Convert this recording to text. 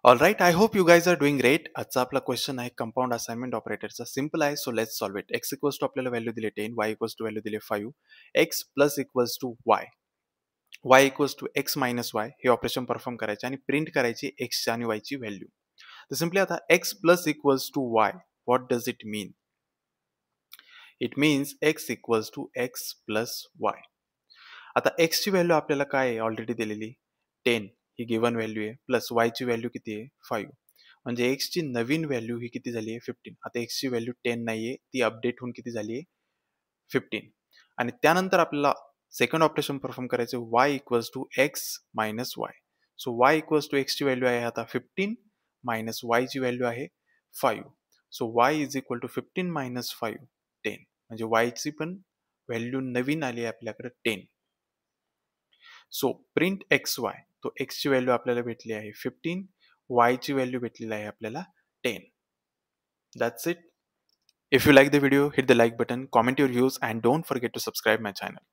All right, I hope you guys are doing great. आजचा आपला question आहे compound assignment ऑपरेटरचा. सिम्पल आहे, so let's solve it. X equals to आपल्याला value दिले 10, वाय इक्वल्स टू व्हॅल्यू दिले 5, x plus equals to y, y equals to x minus y हे operation perform करायचे आणि प्रिंट करायची एक्सची आणि वायची व्हॅल्यू. तर सिम्पली आता x plus equals to y, what does it mean? It means x equals to x plus y. आता एक्सची व्हॅल्यू आपल्याला काय आहे ऑलरेडी दिलेली 10 ही गिवन व्हॅल्यू आहे, प्लस वायची व्हॅल्यू किती आहे 5, म्हणजे एक्सची नवीन व्हॅल्यू ही किती झाली आहे 15. आता एक्सची व्हॅल्यू 10 नाहीये, ती अपडेट होऊन किती झाली आहे 15. आणि त्यानंतर आपल्याला सेकंड ऑपरेशन परफॉर्म करायचे y equals to x minus y. So y equals to एक्सची व्हॅल्यू आहे आता 15 मायनस वायची व्हॅल्यू आहे 5. So y is equal to 15 minus 5 10, म्हणजे वायची पण व्हॅल्यू नवीन आली आहे आपल्याकडे 10. सो प्रिंट एक्स वाय, तो एक्सची व्हॅल्यू आपल्याला भेटली आहे 15, वायची व्हॅल्यू भेटलेली आहे आपल्याला 10. That's it. If you like the video, hit the like button, comment your views, and don't forget to subscribe my channel.